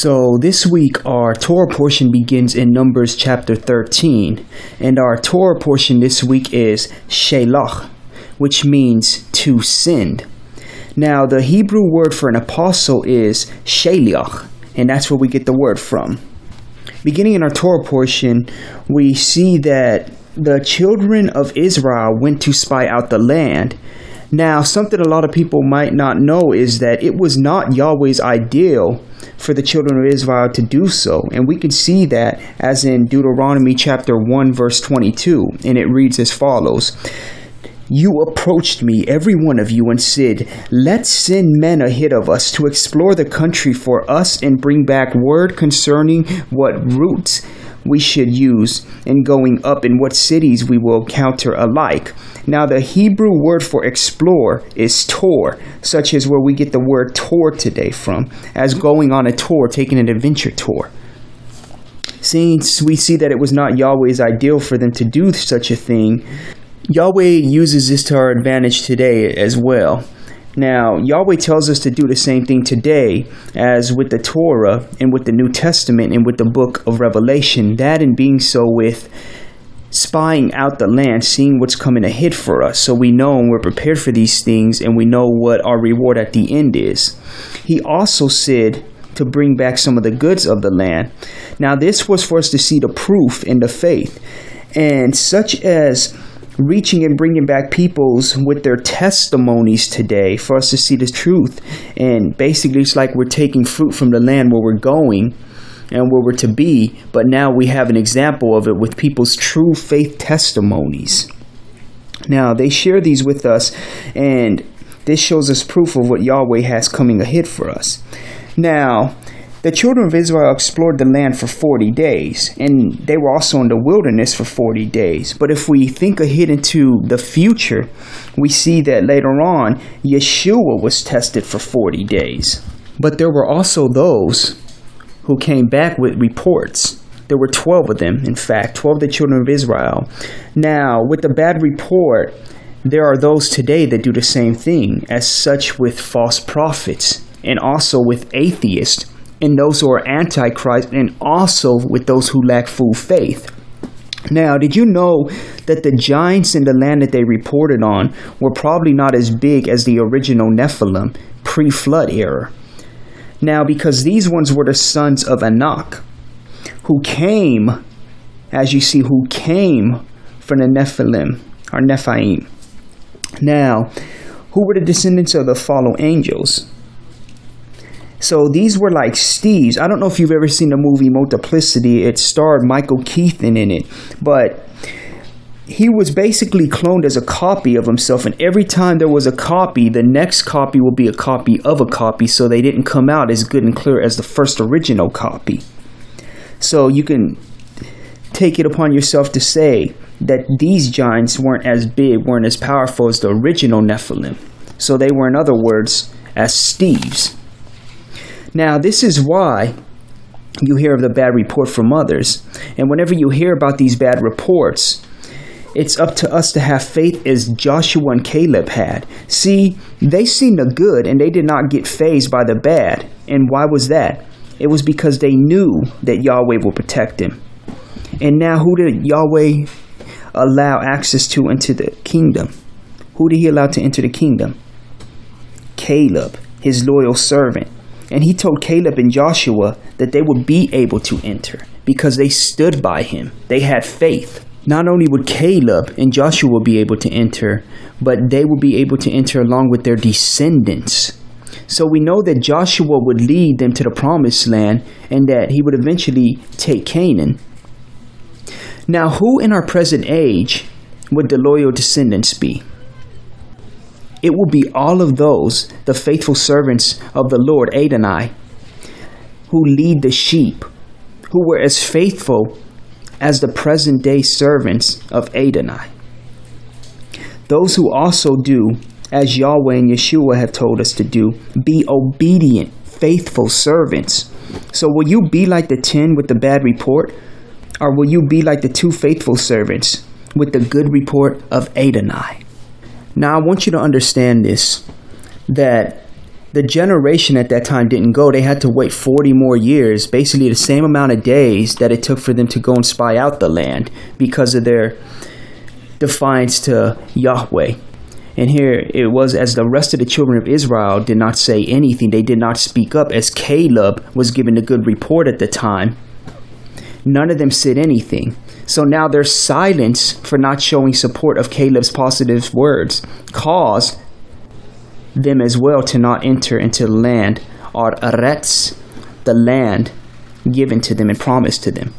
So this week our Torah portion begins in Numbers chapter 13, and our Torah portion this week is Shelach, which means to send. Now the Hebrew word for an apostle is Shelach, and that's where we get the word from. Beginning in our Torah portion, we see that the children of Israel went to spy out the land. Now, something a lot of people might not know is that it was not Yahweh's ideal for the children of Israel to do so. And we can see that as in Deuteronomy chapter 1, verse 22. And it reads as follows. You approached me, every one of you, and said, let's send men ahead of us to explore the country for us and bring back word concerning what routes we should use in going up and what cities we will encounter alike. Now, the Hebrew word for explore is tour, such as where we get the word tour today from, as going on a tour, taking an adventure tour. Since we see that it was not Yahweh's ideal for them to do such a thing, Yahweh uses this to our advantage today as well. Now, Yahweh tells us to do the same thing today as with the Torah and with the New Testament and with the book of Revelation. That and being so with spying out the land, seeing what's coming ahead for us. So we know and we're prepared for these things and we know what our reward at the end is. He also said to bring back some of the goods of the land. Now, this was for us to see the proof in the faith, and such as reaching and bringing back peoples with their testimonies today for us to see the truth. And basically it's like we're taking fruit from the land where we're going and where we're to be, but now we have an example of it with people's true faith testimonies. Now they share these with us, and this shows us proof of what Yahweh has coming ahead for us. Now, the children of Israel explored the land for 40 days, and they were also in the wilderness for 40 days. But if we think ahead into the future, we see that later on, Yeshua was tested for 40 days. But there were also those who came back with reports. There were 12 of them, in fact, 12 of the children of Israel. Now, with the bad report, there are those today that do the same thing, as such with false prophets, and also with atheists, and those who are antichrist, and also with those who lack full faith. Now, did you know that the giants in the land that they reported on were probably not as big as the original Nephilim pre-flood era? Now, because these ones were the sons of Anak, who came, as you see, who came from the Nephilim, or Nephilim. Now, who were the descendants of the fallen angels? So these were like Steves. I don't know if you've ever seen the movie Multiplicity. It starred Michael Keaton in it. But he was basically cloned as a copy of himself. And every time there was a copy, the next copy will be a copy of a copy. So they didn't come out as good and clear as the first original copy. So you can take it upon yourself to say that these giants weren't as big, weren't as powerful as the original Nephilim. So they were, in other words, as Steves. Now, this is why you hear of the bad report from others. And whenever you hear about these bad reports, it's up to us to have faith as Joshua and Caleb had. See, they seen the good and they did not get fazed by the bad. And why was that? It was because they knew that Yahweh will protect them. And now who did Yahweh allow access to into the kingdom? Who did he allow to enter the kingdom? Caleb, his loyal servant. And he told Caleb and Joshua that they would be able to enter because they stood by him. They had faith. Not only would Caleb and Joshua be able to enter, but they would be able to enter along with their descendants. So we know that Joshua would lead them to the promised land and that he would eventually take Canaan. Now, who in our present age would the loyal descendants be? It will be all of those, the faithful servants of the Lord, Adonai, who lead the sheep, who were as faithful as the present day servants of Adonai. Those who also do as Yahweh and Yeshua have told us to do, be obedient, faithful servants. So will you be like the 10 with the bad report? Or will you be like the 2 faithful servants with the good report of Adonai? Now, I want you to understand this, that The generation at that time didn't go. They had to wait 40 more years, basically the same amount of days that it took for them to go and spy out the land because of their defiance to Yahweh. And here it was, as the rest of the children of Israel did not say anything, they did not speak up, as Caleb was given a good report at the time. None of them said anything. So now their silence for not showing support of Caleb's positive words caused them as well to not enter into the land, or Aretz, the land given to them and promised to them.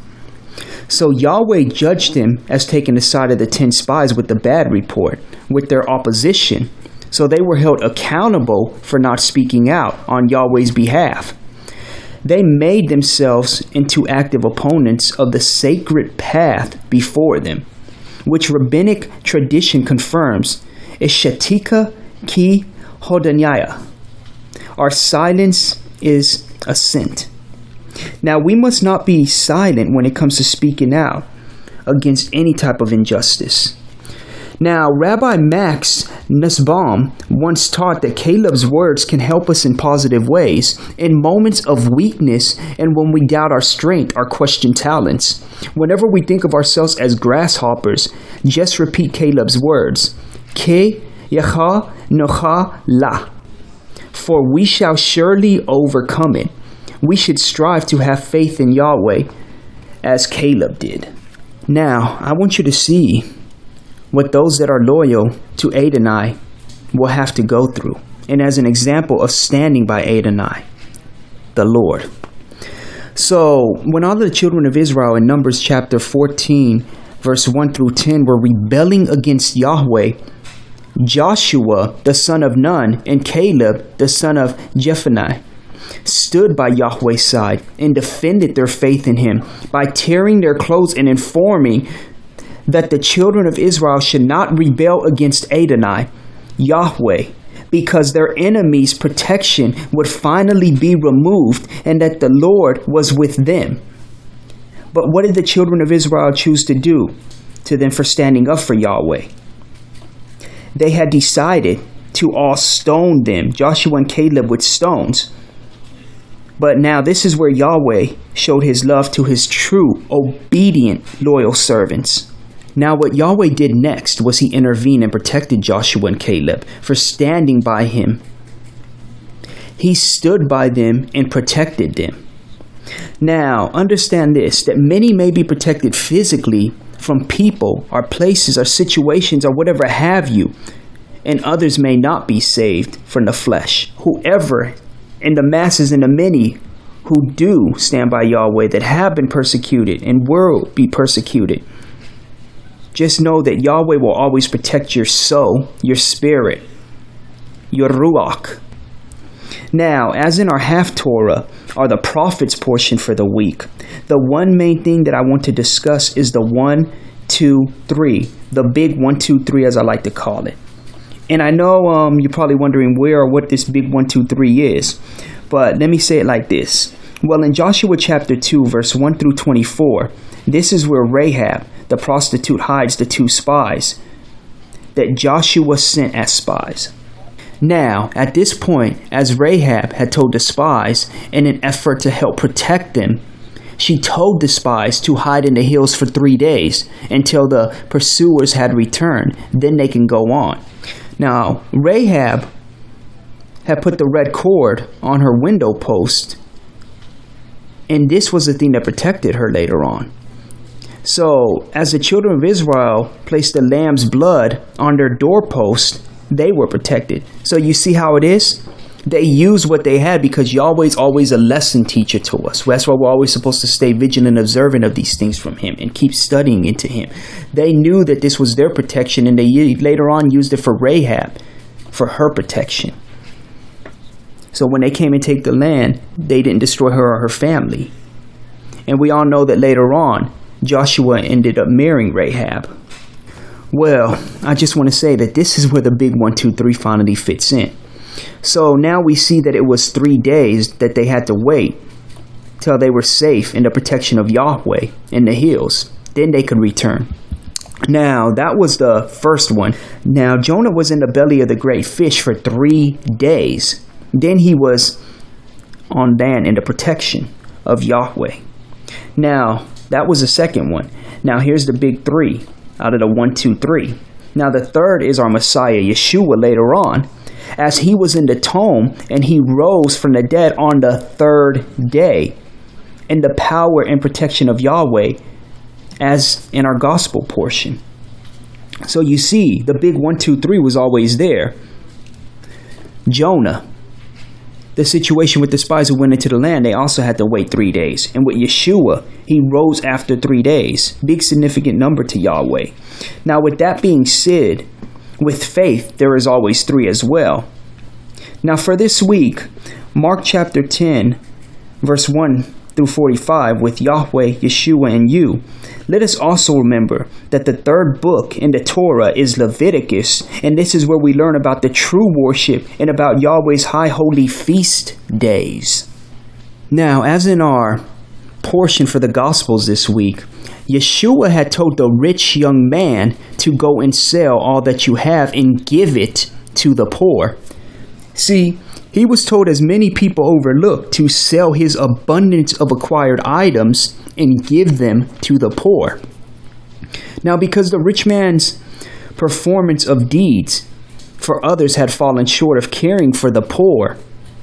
So Yahweh judged them as taking the side of the 10 spies with the bad report, with their opposition. So they were held accountable for not speaking out on Yahweh's behalf. They made themselves into active opponents of the sacred path before them, which rabbinic tradition confirms is Shatika ki Hodaniah. Our silence is assent. Now, we must not be silent when it comes to speaking out against any type of injustice. Now, Rabbi Max Nussbaum once taught that Caleb's words can help us in positive ways, in moments of weakness and when we doubt our strength or question talents. Whenever we think of ourselves as grasshoppers, just repeat Caleb's words, Ke Yacha Nocha La, for we shall surely overcome it. We should strive to have faith in Yahweh as Caleb did. Now, I want you to see what those that are loyal to Adonai will have to go through. And as an example of standing by Adonai, the Lord. So, when all the children of Israel in Numbers chapter 14, verse 1 through 10 were rebelling against Yahweh, Joshua, the son of Nun, and Caleb, the son of Jephunneh, stood by Yahweh's side and defended their faith in him by tearing their clothes and informing that the children of Israel should not rebel against Adonai, Yahweh, because their enemies' protection would finally be removed and that the Lord was with them. But what did the children of Israel choose to do to them for standing up for Yahweh? They had decided to all stone them, Joshua and Caleb, with stones. But now this is where Yahweh showed his love to his true, obedient, loyal servants. Now what Yahweh did next was he intervened and protected Joshua and Caleb for standing by him. He stood by them and protected them. Now understand this, that many may be protected physically from people or places or situations or whatever have you, and others may not be saved from the flesh. Whoever, and the masses and the many who do stand by Yahweh that have been persecuted and will be persecuted, just know that Yahweh will always protect your soul, your spirit, your ruach. Now, as in our half Torah, are the prophets portion for the week. The one main thing that I want to discuss is the 1, 2, 3. The big 1, 2, 3, as I like to call it. And I know you're probably wondering where or what this big 1, 2, 3 is. But let me say it like this. Well, in Joshua chapter 2, verse 1 through 24, this is where Rahab, the prostitute, hides the 2 spies that Joshua sent as spies. Now, at this point, as Rahab had told the spies in an effort to help protect them, she told the spies to hide in the hills for 3 days until the pursuers had returned. Then they can go on. Now, Rahab had put the red cord on her window post, and this was the thing that protected her later on. So, as the children of Israel placed the lamb's blood on their doorpost, they were protected. So you see how it is? They used what they had because Yahweh's always a lesson teacher to us. That's why we're always supposed to stay vigilant and observant of these things from him and keep studying into him. They knew that this was their protection, and they later on used it for Rahab, for her protection. So when they came and take the land, they didn't destroy her or her family. And we all know that later on, Joshua ended up marrying Rahab. Well, I just want to say that this is where the big 1, 2, 3 finally fits in. So now we see that it was 3 days that they had to wait till they were safe in the protection of Yahweh in the hills. Then they could return. Now, that was the first one. Now, Jonah was in the belly of the great fish for 3 days. Then he was on land in the protection of Yahweh. Now, that was the second one. Now, here's the big three out of the 1, 2, 3. Now, the third is our Messiah, Yeshua, later on, as he was in the tomb and he rose from the dead on the third day in the power and protection of Yahweh, as in our gospel portion. So you see, the big 1, 2, 3 was always there. Jonah, the situation with the spies who went into the land, they also had to wait 3 days. And with Yeshua, he rose after 3 days. Big significant number to Yahweh. Now, with that being said, with faith, there is always 3 as well. Now, for this week, Mark chapter 10, verse 1 through 45, with Yahweh, Yeshua, and you. Let us also remember that the third book in the Torah is Leviticus, and this is where we learn about the true worship and about Yahweh's high holy feast days. Now, as in our portion for the Gospels this week, Yeshua had told the rich young man to go and sell all that you have and give it to the poor. See, he was told, as many people overlook, to sell his abundance of acquired items and give them to the poor. Now, because the rich man's performance of deeds for others had fallen short of caring for the poor,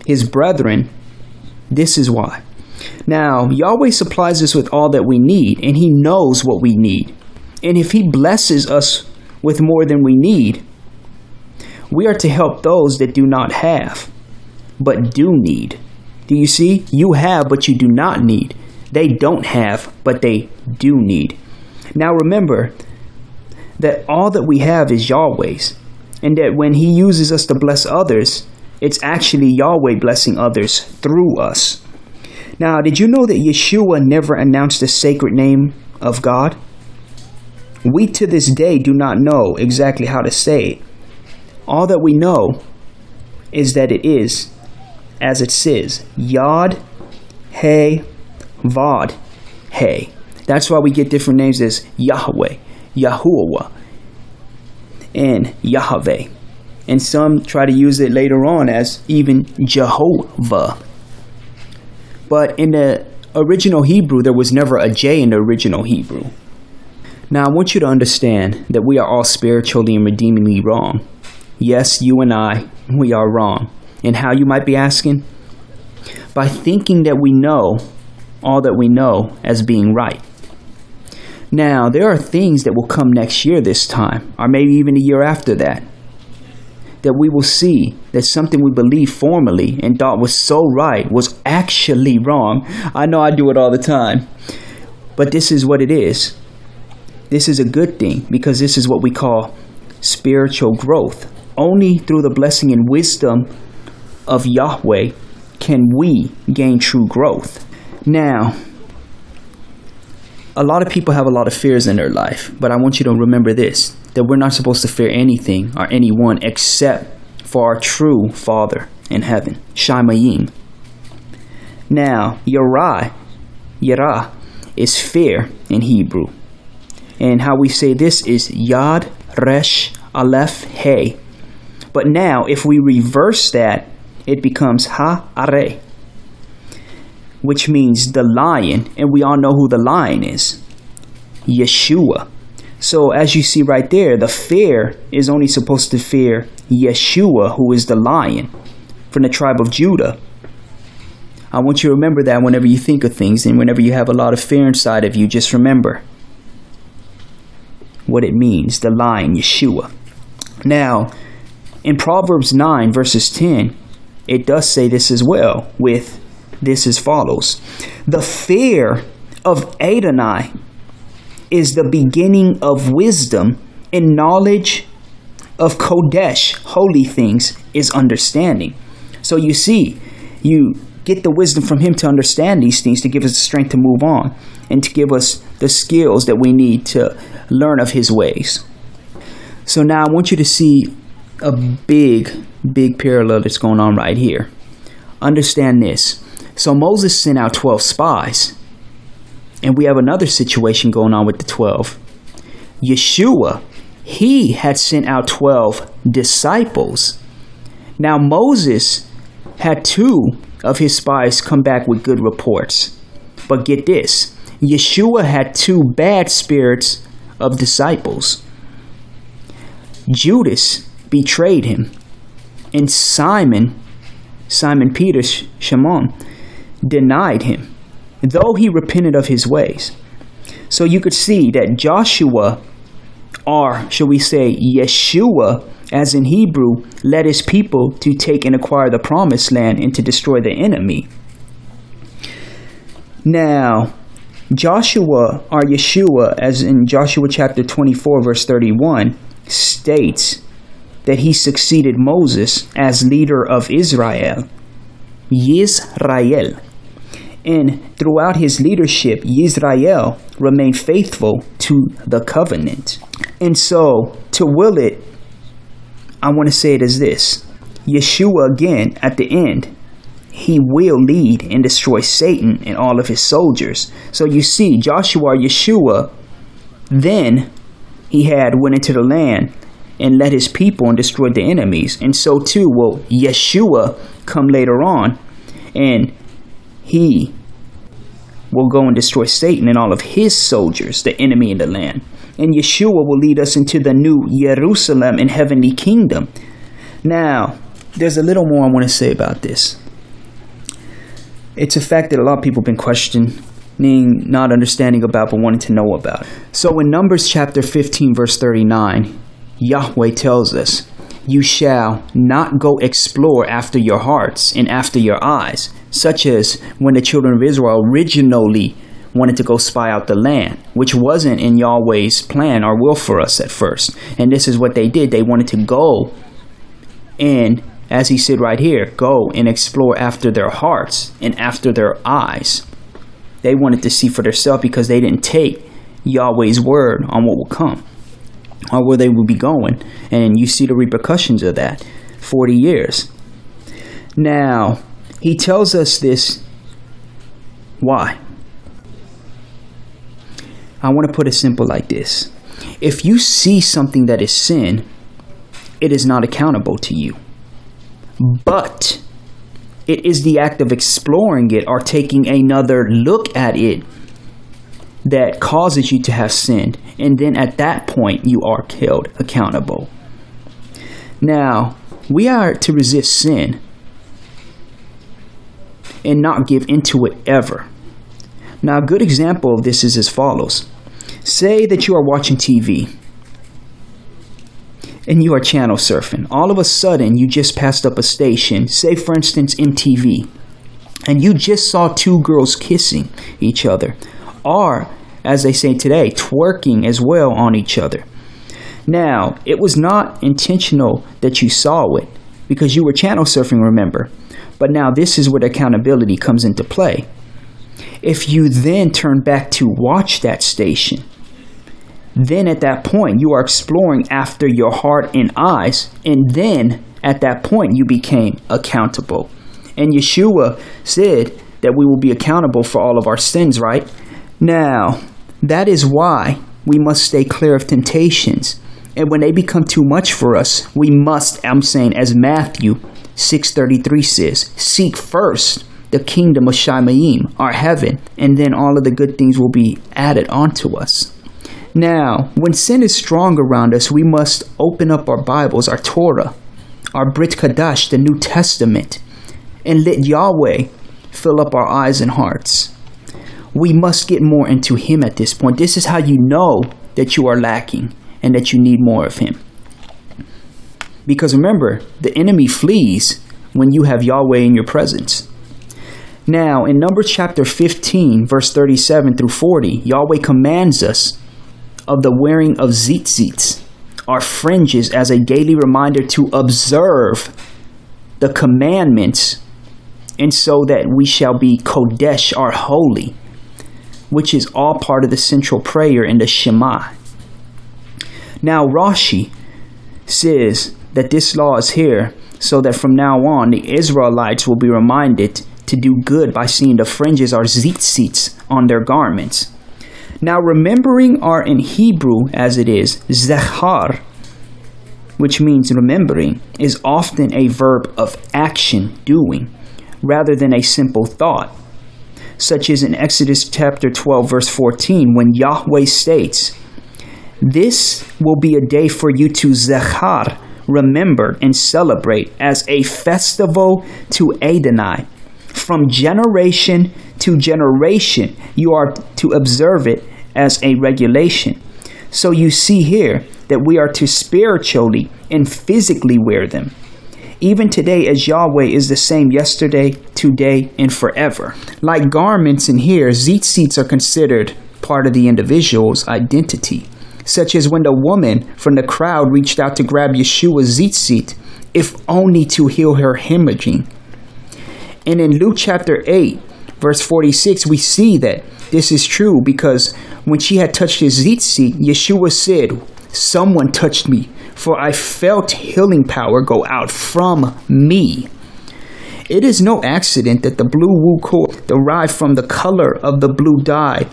his brethren, this is why. Now, Yahweh supplies us with all that we need, and he knows what we need. And if he blesses us with more than we need, we are to help those that do not have, but do need. Do you see? You have, but you do not need. They don't have, but they do need. Now remember that all that we have is Yahweh's, and that when he uses us to bless others, it's actually Yahweh blessing others through us. Now, did you know that Yeshua never announced the sacred name of God? We to this day do not know exactly how to say it. All that we know is that it is, as it says, Yod, He, Vod, He. That's why we get different names as Yahweh, Yahuwah, and Yahweh. And some try to use it later on as even Jehovah. But in the original Hebrew, there was never a J in the original Hebrew. Now, I want you to understand that we are all spiritually and redeemingly wrong. Yes, you and I, we are wrong. And how, you might be asking? By thinking that we know all that we know as being right. Now, there are things that will come next year this time, or maybe even a year after that, that we will see that something we believed formerly and thought was so right was actually wrong. I know I do it all the time, but this is what it is. This is a good thing, because this is what we call spiritual growth. Only through the blessing and wisdom of Yahweh can we gain true growth. Now, a lot of people have a lot of fears in their life, but I want you to remember this, that we're not supposed to fear anything or anyone except for our true Father in heaven, Shamayim. Now, Yerah is fear in Hebrew. And how we say this is Yad, Resh, Aleph, He. But now, if we reverse that, it becomes Ha-Are, which means the lion, and we all know who the lion is, Yeshua. So as you see right there, the fear is only supposed to fear Yeshua, who is the lion from the tribe of Judah. I want you to remember that whenever you think of things, and whenever you have a lot of fear inside of you, just remember what it means, the lion, Yeshua. Now, in Proverbs 9 verses 10, it does say this as well, with this as follows. The fear of Adonai is the beginning of wisdom, and knowledge of Kodesh, holy things, is understanding. So you see, you get the wisdom from him to understand these things, to give us the strength to move on, and to give us the skills that we need to learn of his ways. So now I want you to see a big parallel that's going on right here. Understand this. So Moses sent out 12 spies. And we have another situation going on with the 12. Yeshua, he had sent out 12 disciples. Now Moses had 2 of his spies come back with good reports. But get this, Yeshua had 2 bad spirits of disciples. Judas betrayed him, and Simon Peter, Shimon, denied him, though he repented of his ways. So you could see that Joshua, or shall we say Yeshua, as in Hebrew, led his people to take and acquire the promised land and to destroy the enemy. Now, Joshua, or Yeshua, as in Joshua chapter 24, verse 31, states that he succeeded Moses as leader of Israel, Yisrael. And throughout his leadership, Yisrael remained faithful to the covenant. And so, to will it, I want to say it as this. Yeshua, again, at the end, he will lead and destroy Satan and all of his soldiers. So you see, Joshua, Yeshua, then he went into the land and led his people and destroyed the enemies. And so too will Yeshua come later on, and he will go and destroy Satan and all of his soldiers, the enemy in the land. And Yeshua will lead us into the new Jerusalem and heavenly kingdom. Now, there's a little more I want to say about this. It's a fact that a lot of people have been questioning, not understanding about, but wanting to know about. So in Numbers chapter 15, verse 39, Yahweh tells us, "You shall not go explore after your hearts and after your eyes," such as when the children of Israel originally wanted to go spy out the land, which wasn't in Yahweh's plan or will for us at first. And this is what they did. They wanted to go and, as he said right here, go and explore after their hearts and after their eyes. They wanted to see for themselves because they didn't take Yahweh's word on what will come or where they will be going. And you see the repercussions of that, 40 years. Now, he tells us this. Why? I want to put it simple like this. If you see something that is sin, it is not accountable to you. But it is the act of exploring it or taking another look at it that causes you to have sinned. And then at that point, you are held accountable. Now, we are to resist sin and not give into it ever. Now, a good example of this is as follows. Say that you are watching TV and you are channel surfing. All of a sudden, you just passed up a station, say for instance MTV, and you just saw 2 girls kissing each other, or as they say today, twerking as well on each other. Now, it was not intentional that you saw it because you were channel surfing, remember. But now this is where accountability comes into play. If you then turn back to watch that station, then at that point you are exploring after your heart and eyes, and then at that point you became accountable. And Yeshua said that we will be accountable for all of our sins, right? Now, that is why we must stay clear of temptations. And when they become too much for us, we must, I'm saying as Matthew 6:33 says, seek first the kingdom of Shamayim, our heaven, and then all of the good things will be added onto us. Now, when sin is strong around us, we must open up our Bibles, our Torah, our Brit Kadash, the New Testament, and let Yahweh fill up our eyes and hearts. We must get more into Him at this point. This is how you know that you are lacking and that you need more of Him. Because remember, the enemy flees when you have Yahweh in your presence. Now, in Numbers chapter 15, verse 37 through 40, Yahweh commands us of the wearing of tzitzits, our fringes, as a daily reminder to observe the commandments, and so that we shall be kodesh, our holy, which is all part of the central prayer in the Shema. Now, Rashi says that this law is here so that from now on the Israelites will be reminded to do good by seeing the fringes or tzitzits on their garments. Now, remembering are in Hebrew as it is zechar, which means remembering, is often a verb of action, doing, rather than a simple thought, such as in Exodus chapter 12, verse 14, when Yahweh states, "This will be a day for you to zechar, remember and celebrate as a festival to Adonai. From generation to generation, you are to observe it as a regulation." So you see here that we are to spiritually and physically wear them. Even today, as Yahweh is the same yesterday, today, and forever. Like garments in here, tzitzits are considered part of the individual's identity, such as when the woman from the crowd reached out to grab Yeshua's tzitzit, if only to heal her hemorrhaging. And in Luke chapter 8, verse 46, we see that this is true because when she had touched his tzitzit, Yeshua said, "Someone touched me, for I felt healing power go out from me." It is no accident that the blue wool cord derived from the color of the blue dye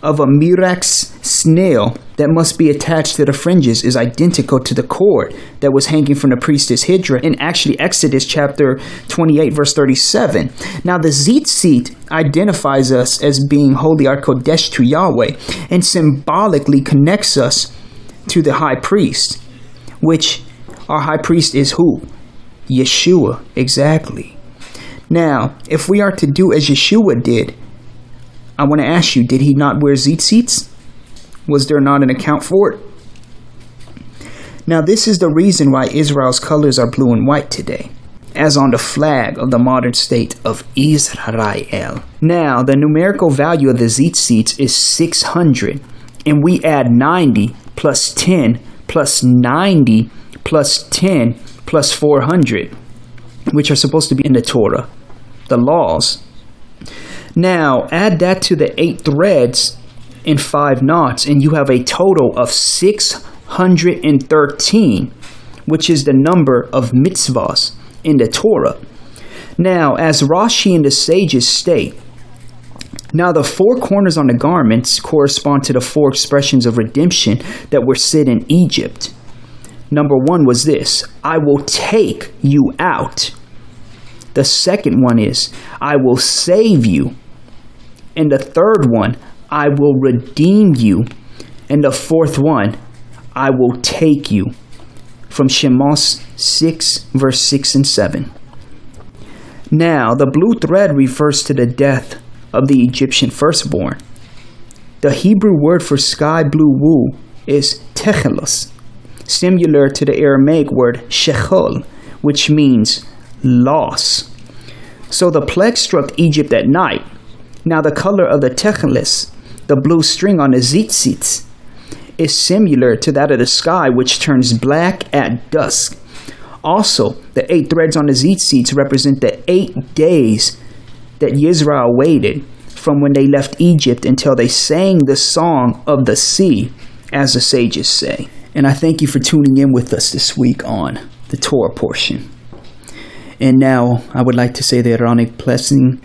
of a Murex snail that must be attached to the fringes is identical to the cord that was hanging from the priestess Hydra in actually Exodus chapter 28 verse 37. Now the tzitzit identifies us as being holy Kodesh to Yahweh and symbolically connects us to the high priest, which our high priest is who? Yeshua, exactly. Now, if we are to do as Yeshua did, I want to ask you, did he not wear tzitzits? Was there not an account for it? Now, this is the reason why Israel's colors are blue and white today, as on the flag of the modern state of Israel. Now, the numerical value of the tzitzits is 600, and we add 90 plus 10 plus 90 plus 10 plus 400, which are supposed to be in the Torah, the laws. Now, add that to the 8 threads and 5 knots, and you have a total of 613, which is the number of mitzvahs in the Torah. Now, as Rashi and the sages state, now the 4 corners on the garments correspond to the 4 expressions of redemption that were said in Egypt. Number 1 was this: "I will take you out." The second one is, "I will save you." And the third one, "I will redeem you." And the fourth one, "I will take you." From Shemos 6, verse 6 and 7. Now, the blue thread refers to the death of the Egyptian firstborn. The Hebrew word for sky blue wool is techelos, similar to the Aramaic word shechol, which means loss. So the plague struck Egypt at night. Now the color of the techeles, the blue string on the tzitzits, is similar to that of the sky, which turns black at dusk. Also, the 8 threads on the tzitzits represent the 8 days that Israel waited from when they left Egypt until they sang the song of the sea, as the sages say. And I thank you for tuning in with us this week on the Torah portion. And now I would like to say the Aaronic blessing.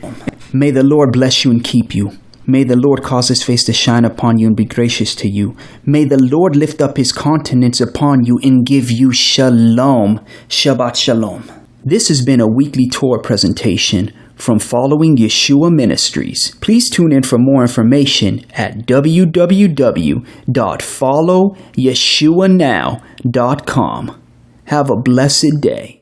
May the Lord bless you and keep you. May the Lord cause his face to shine upon you and be gracious to you. May the Lord lift up his countenance upon you and give you shalom. Shabbat shalom. This has been a weekly Torah presentation from Following Yeshua Ministries. Please tune in for more information at www.followyeshuanow.com. Have a blessed day.